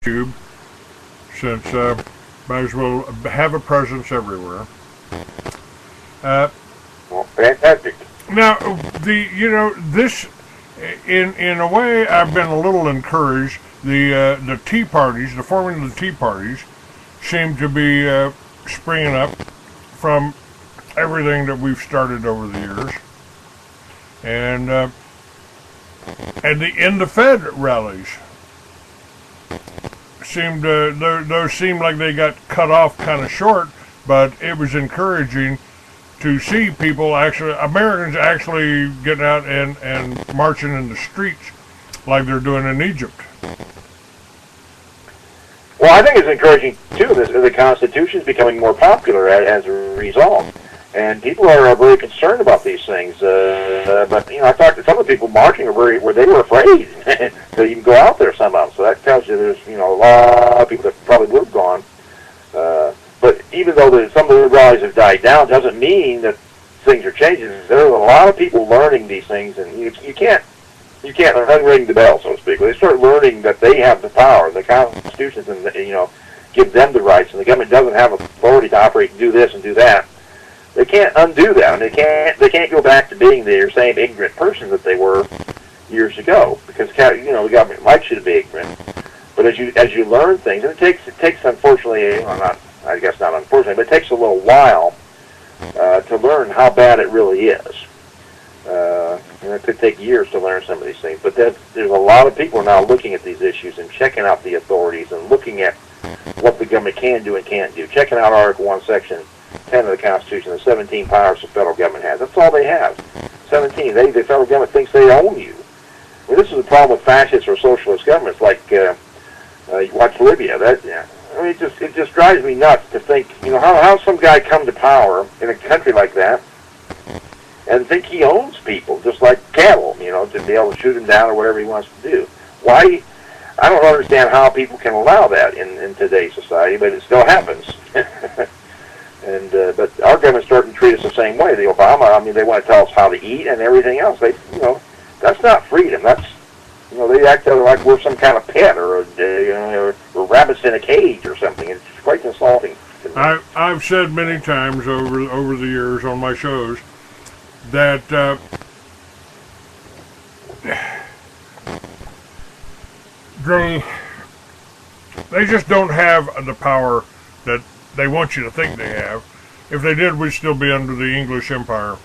YouTube, since might as well have a presence everywhere. Well, fantastic. Now, this, in a way, I've been a little encouraged. The tea parties, the forming of the tea parties, seem to be springing up from everything that we've started over the years, and the Fed rallies those seemed like they got cut off kind of short, but it was encouraging to see Americans actually getting out and marching in the streets like they're doing in Egypt. Well, I think it's encouraging, too, that the Constitution is becoming more popular as a result. And people are very concerned about these things. But, I talked to some of the people marching where they were afraid to even go out there somehow. So that tells you there's, a lot of people that probably would have gone. But even though some of the rallies have died down, doesn't mean that things are changing. There's a lot of people learning these things, and you can't unring the bell, so to speak. When they start learning that they have the power, the Constitution, and give them the rights, and the government doesn't have authority to operate and do this and do that. They can't undo that, and they can't go back to being the same ignorant person that they were years ago, because the government likes you to be ignorant. But as you learn things, and it takes unfortunately, I guess not unfortunately, but it takes a little while to learn how bad it really is. And it could take years to learn some of these things. But there's a lot of people now looking at these issues and checking out the authorities and looking at what the government can do and can't do. Checking out Article 1, Section 10 of the Constitution, the 17 powers the federal government has. That's all they have. 17. The federal government thinks they own you. I mean, this is the problem with fascist or socialist governments, like you watch Libya. It just drives me nuts to think, how some guy come to power in a country like that and think he owns people, just like cattle, to be able to shoot them down or whatever he wants to do. Why? I don't understand how people can allow that in today's society, but it still happens. But our government's starting to treat us the same way. The Obama, they want to tell us how to eat and everything else. That's not freedom. That's, they act like we're some kind of pet or rabbits in a cage or something. It's quite insulting to me. I've said many times over the years on my shows that they just don't have the power that they want you to think they have. If they did, we'd still be under the English Empire,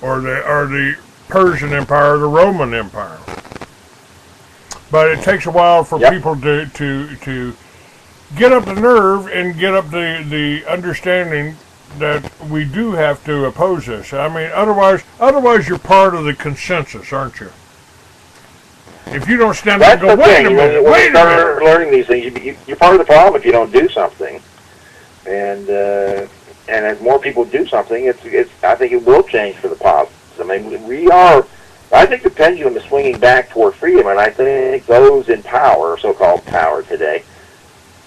or the Persian Empire, or the Roman Empire. But it takes a while for people to get up the nerve and get up the understanding that we do have to oppose this. Otherwise you're part of the consensus, aren't you? If you don't stand up and go, wait a minute, when you start learning these things, you're part of the problem if you don't do something. And as more people do something, I think it will change for the positive. I think the pendulum is swinging back toward freedom, and I think those in power, so-called power today,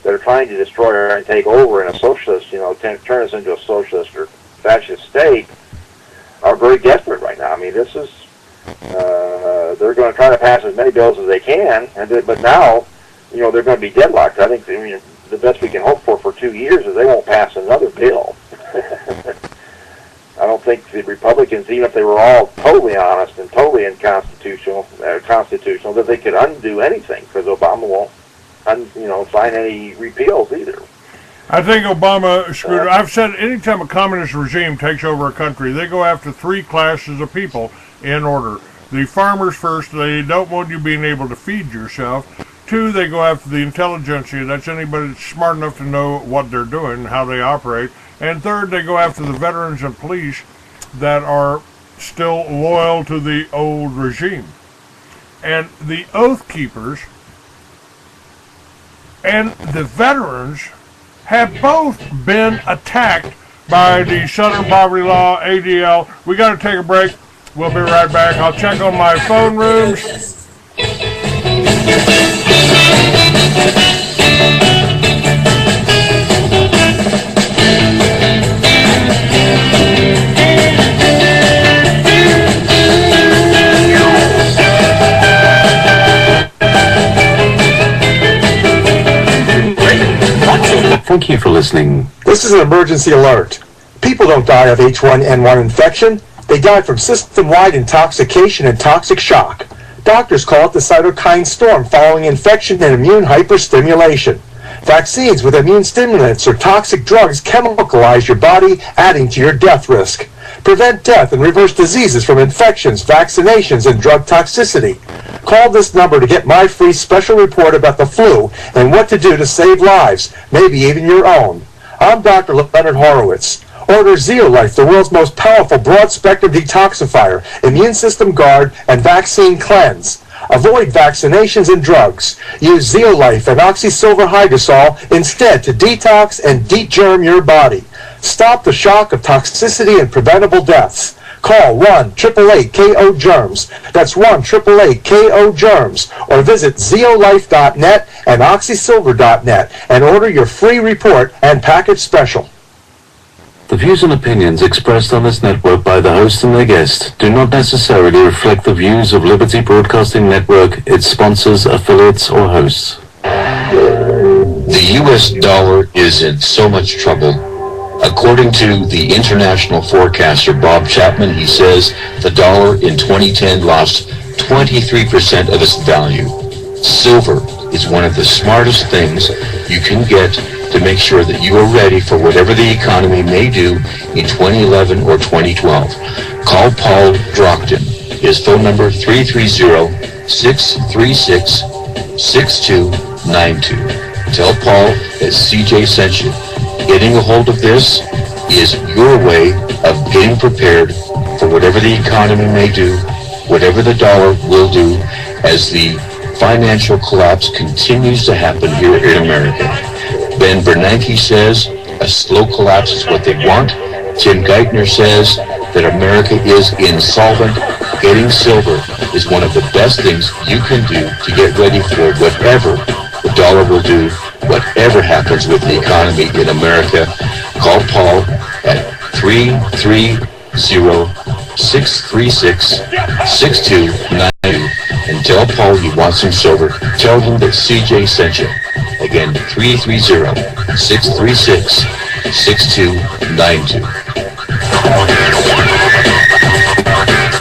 that are trying to destroy and take over in a socialist, turn us into a socialist or fascist state, are very desperate right now. This is, they're going to try to pass as many bills as they can, but now, they're going to be deadlocked. I think the best we can hope for 2 years is they won't pass another bill. I don't think the Republicans, even if they were all totally honest and totally constitutional, that they could undo anything, because Obama won't sign any repeals either. I think Obama screwed up. I've said anytime a communist regime takes over a country, they go after three classes of people in order. The farmers first, they don't want you being able to feed yourself. 2, they go after the intelligentsia. That's anybody that's smart enough to know what they're doing and how they operate. And 3rd, they go after the veterans and police that are still loyal to the old regime. And the Oath Keepers and the veterans have both been attacked by the Southern Poverty Law, ADL. We got to take a break. We'll be right back. I'll check on my phone rooms. Thank you for listening. This is an emergency alert. People don't die of H1N1 infection. They die from system-wide intoxication and toxic shock. Doctors call it the cytokine storm following infection and immune hyperstimulation. Vaccines with immune stimulants or toxic drugs chemicalize your body, adding to your death risk. Prevent death and reverse diseases from infections, vaccinations, and drug toxicity. Call this number to get my free special report about the flu and what to do to save lives, maybe even your own. I'm Dr. Leonard Horowitz. Order Zeolife, the world's most powerful broad-spectrum detoxifier, immune system guard, and vaccine cleanse. Avoid vaccinations and drugs. Use Zeolife and oxysilver hydrosol instead to detox and de-germ your body. Stop the shock of toxicity and preventable deaths. Call 1-888-KO-GERMS. That's 1-888-KO-GERMS. Or visit zeolife.net and oxysilver.net and order your free report and package special. The views and opinions expressed on this network by the host and their guest do not necessarily reflect the views of Liberty Broadcasting Network, its sponsors, affiliates, or hosts. The U.S. dollar is in so much trouble. According to the international forecaster Bob Chapman, he says the dollar in 2010 lost 23% of its value. Silver is one of the smartest things you can get to make sure that you are ready for whatever the economy may do in 2011 or 2012. Call Paul Drockton. His phone number 330-636-6292. Tell Paul that CJ sent you. Getting a hold of this is your way of getting prepared for whatever the economy may do, whatever the dollar will do as the financial collapse continues to happen here in America. Ben Bernanke says a slow collapse is what they want. Tim Geithner says that America is insolvent. Getting silver is one of the best things you can do to get ready for whatever the dollar will do, whatever happens with the economy in America. Call Paul at 330-636-6292 and tell Paul you want some silver. Tell him that CJ sent you. Again, 330-636-6292.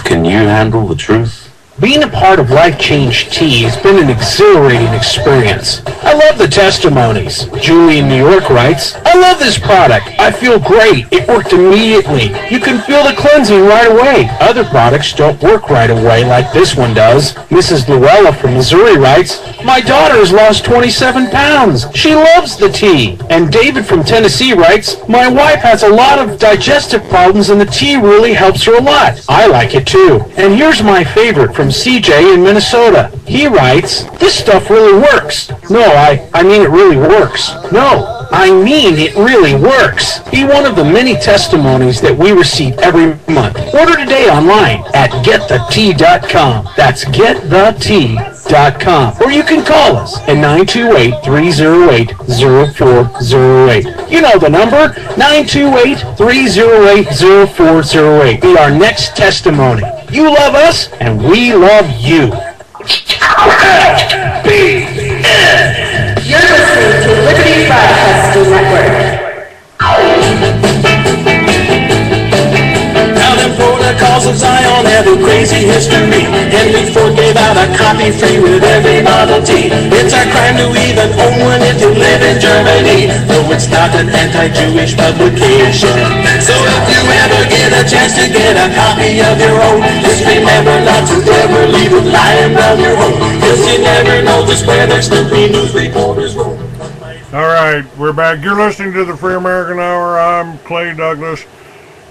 Can you handle the truth? Being a part of Life Change Tea has been an exhilarating experience. I love the testimonies. Julie in New York writes, I love this product. I feel great. It worked immediately. You can feel the cleansing right away. Other products don't work right away like this one does. Mrs. Luella from Missouri writes, my daughter has lost 27 pounds. She loves the tea. And David from Tennessee writes, my wife has a lot of digestive problems and the tea really helps her a lot. I like it too. And here's my favorite from CJ in Minnesota. He writes, this stuff really works. No, I mean it really works. No, I mean it really works. Be one of the many testimonies that we receive every month. Order today online at getthetea.com. That's getthetea.com. Or you can call us at 928-308-0408. You know the number, 928-308-0408. Be our next testimony. You love us, and we love you. You're listening to Liberty Broadcasting Network. Now them protocols of Zion have a crazy history. Henry Ford gave out a copy free with every Model T. It's a crime to even own one if you live in Germany, though it's not an anti-Jewish publication. So if you ever get a chance to get a copy of your own, just remember not to ever leave it lying around your home, 'cause you never know just where their Snoopy news reporters roam. All right, we're back. You're listening to the Free American Hour. I'm Clay Douglas.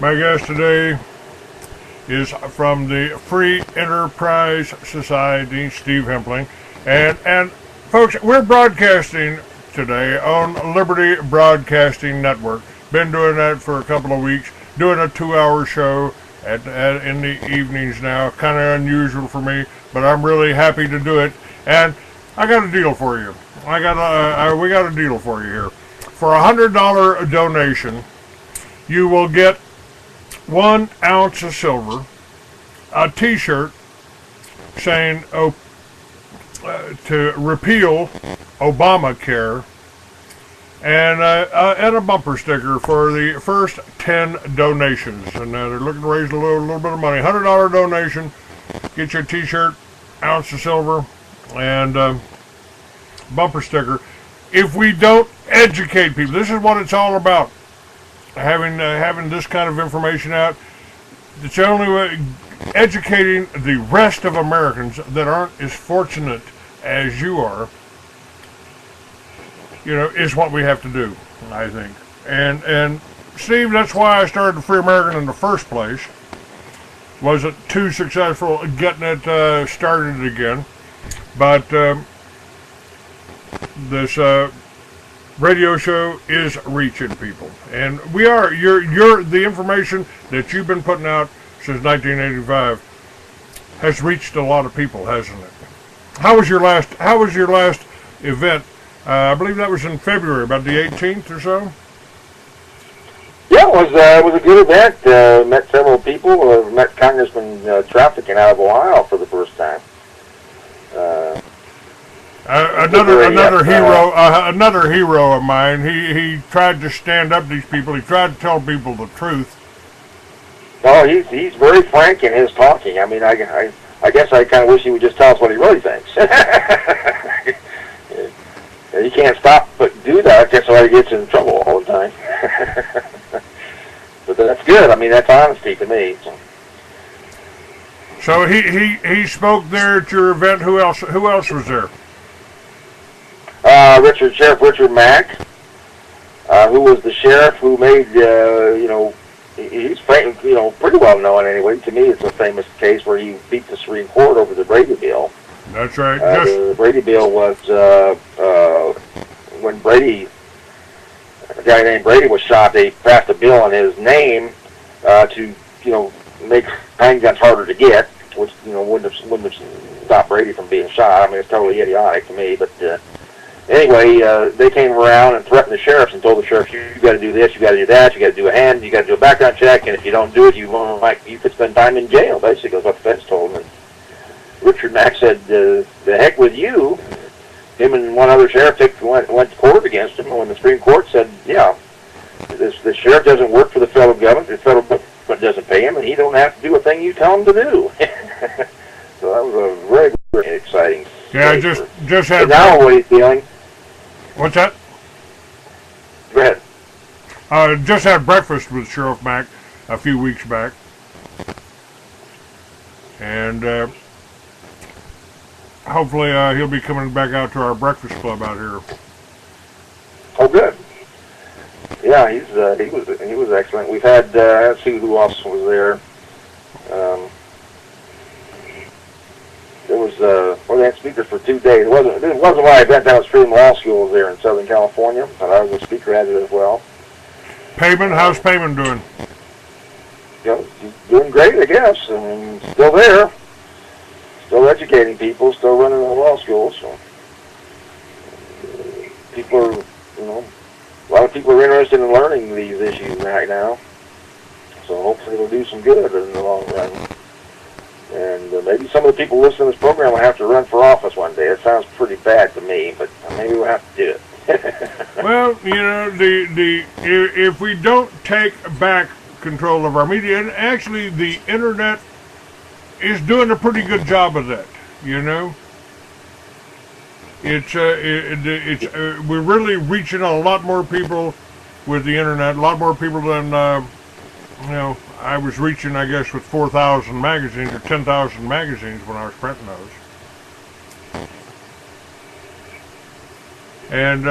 My guest today is from the Free Enterprise Society, Steve Hempling. And folks, we're broadcasting today on Liberty Broadcasting Network. Been doing that for a couple of weeks, doing a 2-hour show in the evenings now. Kind of unusual for me, but I'm really happy to do it. And I got a deal for you. We got a deal for you here. For a $100 donation, you will get 1 ounce of silver, a T-shirt saying to repeal Obamacare, and a bumper sticker for the first 10 donations. And they're looking to raise a little bit of money. $100 donation, get you a T-shirt, ounce of silver, and bumper sticker. If we don't educate people, this is what it's all about. Having this kind of information out. It's the only way. Educating the rest of Americans that aren't as fortunate as you are, is what we have to do, I think. And Steve, that's why I started the Free American in the first place. Wasn't too successful getting it started again, but this radio show is reaching people, and we are. You're the information that you've been putting out since 1985 has reached a lot of people, hasn't it? How was your last event? I believe that was in February, about the 18th or so. Yeah, it was a good event. Met several people. Met Congressman Trafficking out of Ohio for the first time. Another hero of mine. He tried to stand up to these people. He tried to tell people the truth. No, he's very frank in his talking. I mean, I guess I kind of wish he would just tell us what he really thinks. He can't stop but do that. That's why he gets in trouble all the time. But that's good. I mean, that's honesty to me. So he spoke there at your event. Who else was there? Sheriff Richard Mack, who was the sheriff who made he's pretty well known anyway. To me, it's a famous case where he beat the Supreme Court over the Brady Bill. That's right. The Brady Bill was when a guy named Brady was shot. They passed a bill in his name to make handguns harder to get, which wouldn't have stopped Brady from being shot. I mean, it's totally idiotic to me, but. Anyway, they came around and threatened the sheriffs and told the sheriffs, you got to do this, you got to do that, you got to do you got to do a background check, and if you don't do it, you could spend time in jail. Basically, is what the feds told him. And Richard Mack said, "The heck with you." Him and one other sheriff went to court against him. And when the Supreme Court said, "Yeah, the sheriff doesn't work for the federal government. The federal government doesn't pay him, and he don't have to do a thing you tell him to do." So that was a very, very exciting. Yeah, I just had. And now what he's feeling. What's that? Go ahead. Just had breakfast with Sheriff Mack a few weeks back. And hopefully he'll be coming back out to our breakfast club out here. Oh, good. Yeah, he was excellent. We've had, let's see who else was there. There was we had speakers for 2 days. It wasn't my event. That was Freedom Law School there in Southern California, but I was a speaker at it as well. Payman, how's Payman doing? He's doing great, I guess. I mean, still there, still educating people, still running the law school. So people are, a lot of people are interested in learning these issues right now. So hopefully it'll do some good in the long run. And maybe some of the people listening to this program will have to run for office one day. It sounds pretty bad to me, but maybe we'll have to do it. Well, if we don't take back control of our media, and actually the internet is doing a pretty good job of that. We're really reaching a lot more people with the internet, a lot more people than I was reaching, I guess, with 4,000 magazines or 10,000 magazines when I was printing those. And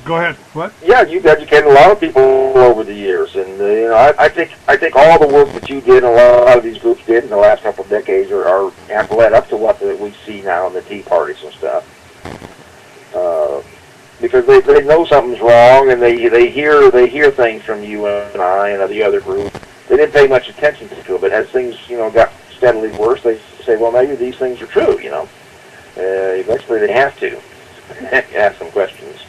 go ahead. What? Yeah, you've educated a lot of people over the years, and I think all the work that you did and a lot of these groups did in the last couple of decades have led up to what we see now in the Tea Parties and stuff. Because they know something's wrong, and they hear things from you and I and the other group. They didn't pay much attention to it, but as things got steadily worse, they say, well, maybe these things are true. Eventually they have to ask some questions.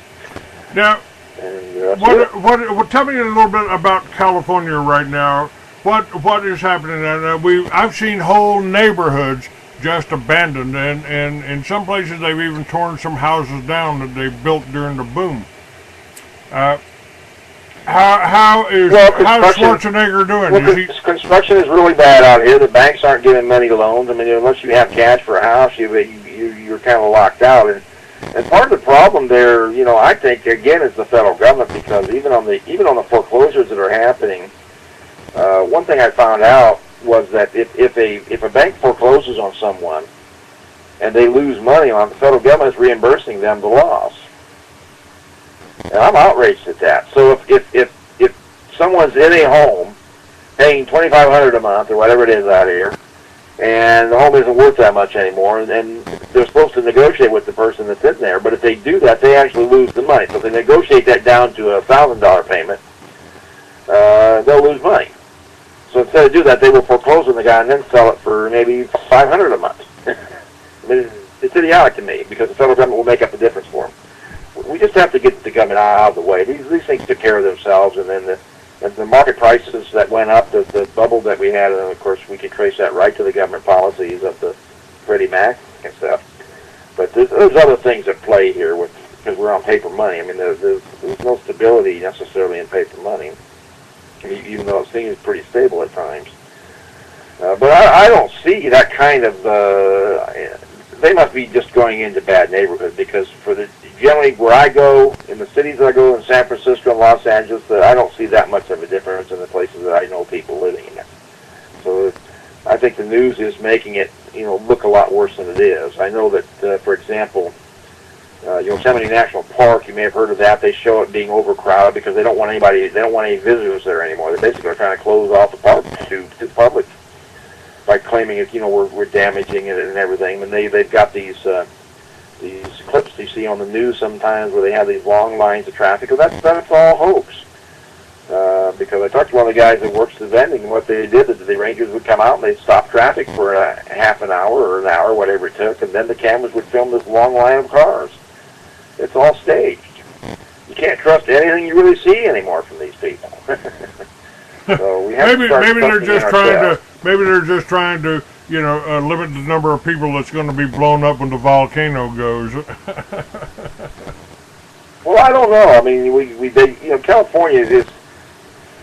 Now, tell me a little bit about California right now. What is happening? I've seen whole neighborhoods just abandoned, and in some places they've even torn some houses down that they built during the boom. How's Schwarzenegger doing? Well, construction is really bad out here. The banks aren't giving many loans. I mean, unless you have cash for a house, you're kind of locked out. And part of the problem there, I think again is the federal government, because even on the foreclosures that are happening, one thing I found out was that if a bank forecloses on someone and they lose money on it, the federal government is reimbursing them the loss. And I'm outraged at that. So if someone's in a home paying $2,500 a month or whatever it is out here, and the home isn't worth that much anymore, and they're supposed to negotiate with the person that's in there, but if they do that, they actually lose the money. So if they negotiate that down to a $1,000 payment, they'll lose money. So instead of do that, they will foreclose on the guy and then sell it for maybe $500 a month. I mean, it's idiotic to me, because the federal government will make up the difference for them. We just have to get the government out of the way. These things took care of themselves, and then the market prices that went up, the bubble that we had, and of course we can trace that right to the government policies of the Freddie Mac and stuff. But there's other things at play here because we're on paper money. I mean, there's no stability necessarily in paper money, even though it seems pretty stable at times. But I don't see that kind of. They must be just going into bad neighborhoods, because generally where I go, in the cities I go, in San Francisco and Los Angeles, I don't see that much of a difference in the places that I know people living in. So I think the news is making it, look a lot worse than it is. I know that, for example, Yosemite National Park, you may have heard of that. They show it being overcrowded because they don't want any visitors there anymore. They basically are trying to close off the park to the public by claiming it, we're damaging it and everything. And they've got these clips you see on the news sometimes where they have these long lines of traffic. Well, that's all hoax. Because I talked to one of the guys that works the vending, and what they did is the rangers would come out and they'd stop traffic for a half an hour or an hour, whatever it took, and then the cameras would film this long line of cars. It's all staged. You can't trust anything you really see anymore from these people. So we have maybe they're just trying to limit the number of people that's going to be blown up when the volcano goes. Well, I don't know. I mean, California just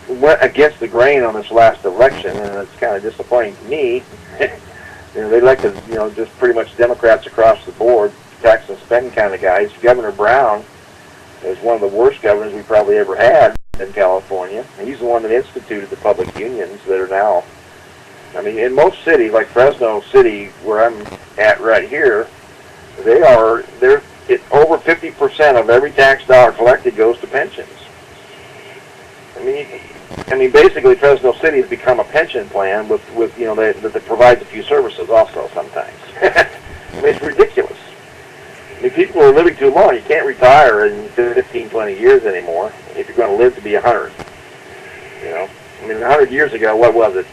went against the grain on this last election, and it's kind of disappointing to me. They elected, just pretty much Democrats across the board, tax and spend kind of guys. Governor Brown is one of the worst governors we probably ever had in California. He's the one that instituted the public unions that are now. I mean, in most cities, like Fresno City, where I'm at right here, they're over 50% of every tax dollar collected goes to pensions. I mean, basically, Fresno City has become a pension plan with that provides a few services also sometimes. I mean, it's ridiculous. I mean, people are living too long. You can't retire in 15, 20 years anymore if you're going to live to be 100. I mean, 100 years ago, what was it?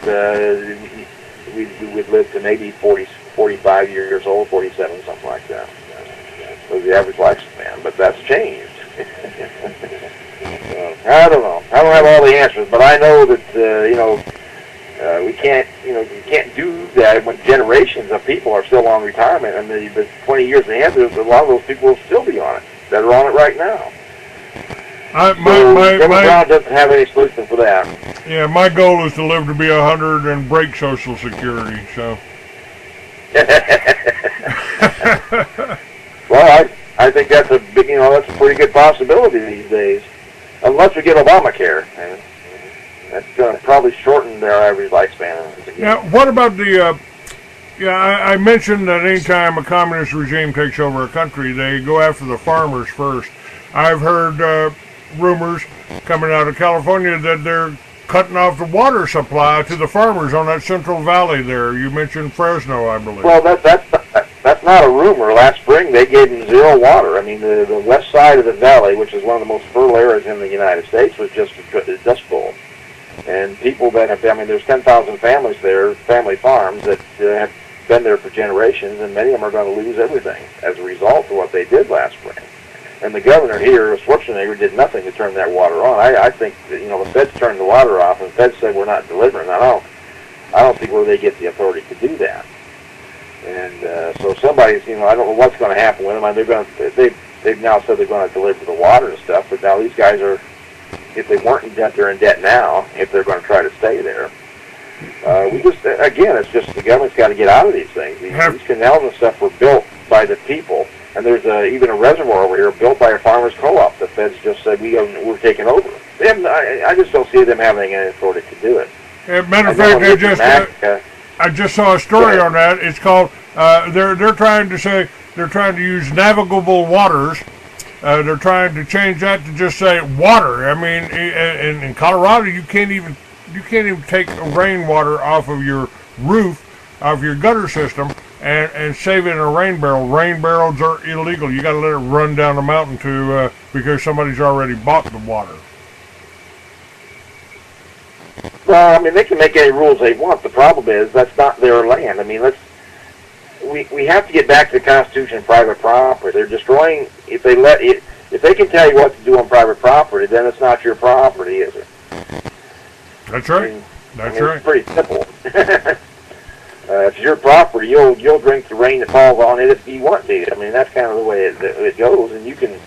We'd live to maybe 40, 45 years old, 47, something like that. That was the average lifespan, but that's changed. I don't know. I don't have all the answers, but I know that we can't, you can't do that when generations of people are still on retirement, and the 20 years ahead, a lot of those people will still be on it that are on it right now. Governor Brown doesn't have any solution for that. Yeah, my goal is to live to be 100 and break Social Security. So. Well, I think that's a big, that's a pretty good possibility these days, unless we get Obamacare, and that's going to probably shorten their average lifespan. Now, what about the? I mentioned that anytime a communist regime takes over a country, they go after the farmers first. I've heard rumors coming out of California that they're cutting off the water supply to the farmers on that Central Valley there. You mentioned Fresno, I believe. Well, that's not a rumor. Last spring, they gave them zero water. I mean, the west side of the valley, which is one of the most fertile areas in the United States, was just a dust bowl. And people that have, there's 10,000 families there, family farms, that have been there for generations, and many of them are going to lose everything as a result of what they did last spring. And the governor here, Schwarzenegger, did nothing to turn that water on. I think that, the feds turned the water off, and the feds said we're not delivering. I don't see where they get the authority to do that. And so somebody's, I don't know what's going to happen with them. I mean, they've now said they're going to deliver the water and stuff, but now these guys are, if they weren't in debt, they're in debt now, if they're going to try to stay there. Again, it's just the government's got to get out of these things. These canals and stuff were built by the people, and there's even a reservoir over here built by a farmers' co-op. The feds just said, we're taking over. I just don't see them having any authority to do it. Matter of fact, I just saw a story on that. It's called, they're trying to use navigable waters. They're trying to change that to just say water. I mean, in Colorado, you can't even take rainwater off of your roof, of your gutter system, and save it in a rain barrel. Rain barrels are illegal. You got to let it run down the mountain because somebody's already bought the water. Well, I mean, they can make any rules they want. The problem is that's not their land. I mean, we have to get back to the Constitution and private property. They're destroying. If they can tell you what to do on private property, then it's not your property, is it? That's right. That's right. It's pretty simple. If it's your property, you'll drink the rain that falls on it if you want to. I mean, that's kind of the way it goes. And you can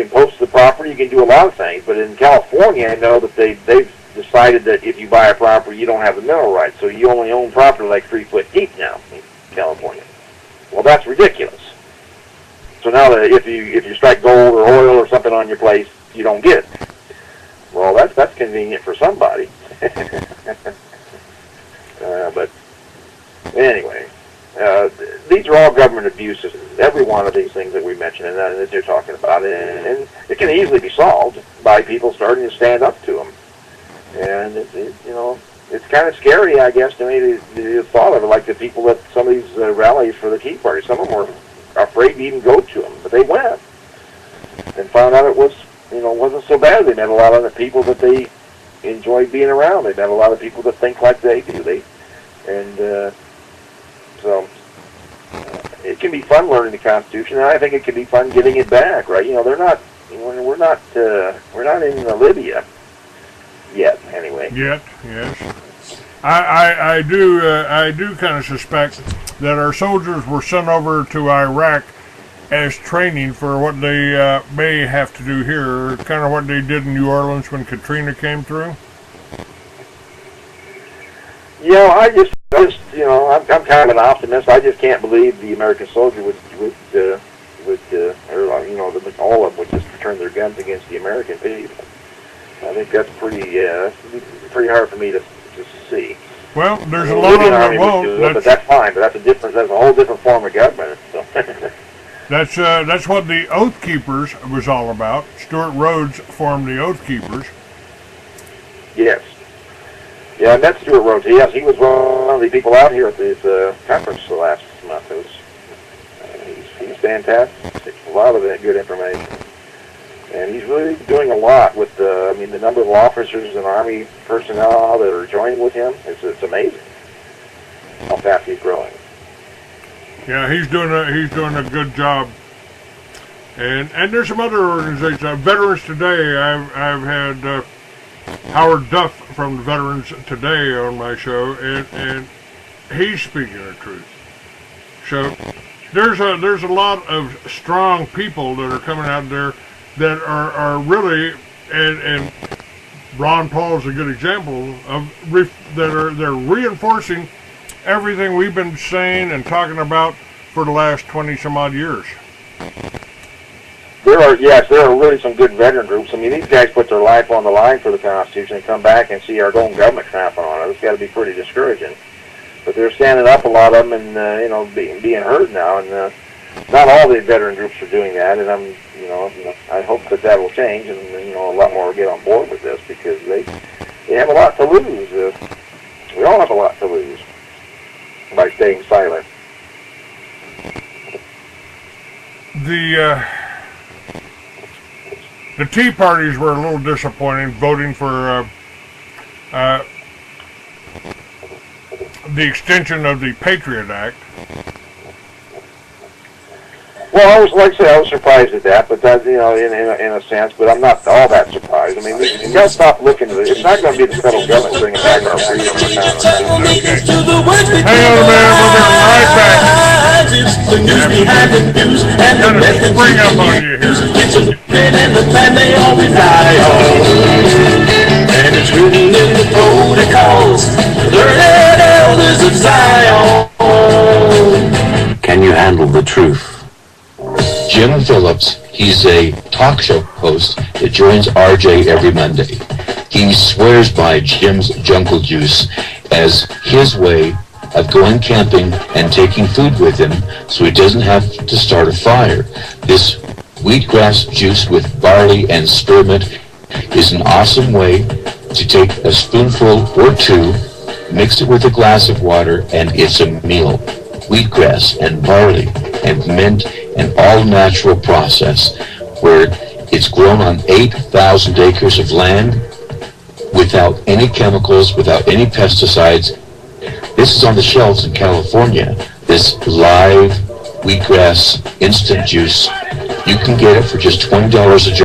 post the property. You can do a lot of things. But in California, I know that they've decided that if you buy a property, you don't have the mineral rights. So you only own property like 3 foot deep now in California. Well, that's ridiculous. So now that if you strike gold or oil or something on your place, you don't get it. Well, that's convenient for somebody. But anyway, these are all government abuses. Every one of these things that we mentioned and that they're talking about, and it can easily be solved by people starting to stand up to them. And it's kind of scary, I guess, to me, the thought of it. Like the people at some of these rallies for the Tea Party, some of them were afraid to even go to them, but they went and found out it was, wasn't so bad. They met a lot of the people that they enjoyed being around. They met a lot of people that think like they do. So it can be fun learning the Constitution, and I think it can be fun getting it back. Right? We're not in Libya yet, anyway. Yet, yes. I do kind of suspect that our soldiers were sent over to Iraq as training for what they may have to do here, kind of what they did in New Orleans when Katrina came through. I'm kind of an optimist. I just can't believe the American soldier would all of them would just turn their guns against the American people. I think that's pretty hard for me to see. Well, there's a lot of them that won't. But that's fine. But that's a whole different form of government. So. That's what the Oath Keepers was all about. Stuart Rhodes formed the Oath Keepers. Yes. Yeah, I met Stuart Rhodes. Yes, he was one of the people out here at this conference last month. He's fantastic. A lot of good information. And he's really doing a lot with the number of officers and Army personnel that are joining with him. It's amazing how fast he's growing. Yeah, he's doing a good job. And there's some other organizations. Veterans Today. I've had Howard Duff from the Veterans Today on my show, and he's speaking the truth. So there's a lot of strong people that are coming out there that are really, and Ron Paul is a good example of they're reinforcing everything we've been saying and talking about for the last 20 some odd years. There are really some good veteran groups. I mean, these guys put their life on the line for the Constitution and come back and see our own government trample on it. It's got to be pretty discouraging. But they're standing up, a lot of them, and being heard now. And not all the veteran groups are doing that. And I hope that will change, and a lot more will get on board with this because they have a lot to lose. We all have a lot to lose by staying silent. The Tea Parties were a little disappointing, voting for the extension of the Patriot Act. Well, I was like I say, I was surprised at that, but that, you know, in a sense, but I'm not all that surprised. I mean, you got to stop looking at it. It's not going to be the federal government bringing back our freedom. Hang on a minute, we'll be right back. The news behind the news and the Gonna methods spring up on you here. It's a thread and the plan they all rely on. And it's written in the protocols, the learned elders of Zion. Can you handle the truth? Jim Phillips, he's a talk show host that joins RJ every Monday. He swears by Jim's Jungle Juice as his way of going camping and taking food with him so he doesn't have to start a fire. This wheatgrass juice with barley and spearmint is an awesome way to take a spoonful or two, mix it with a glass of water, and it's a meal. Wheatgrass and barley and mint, an all-natural process where it's grown on 8,000 acres of land without any chemicals, without any pesticides. This is on the shelves in California. This live wheatgrass instant juice, you can get it for just $20 a jar.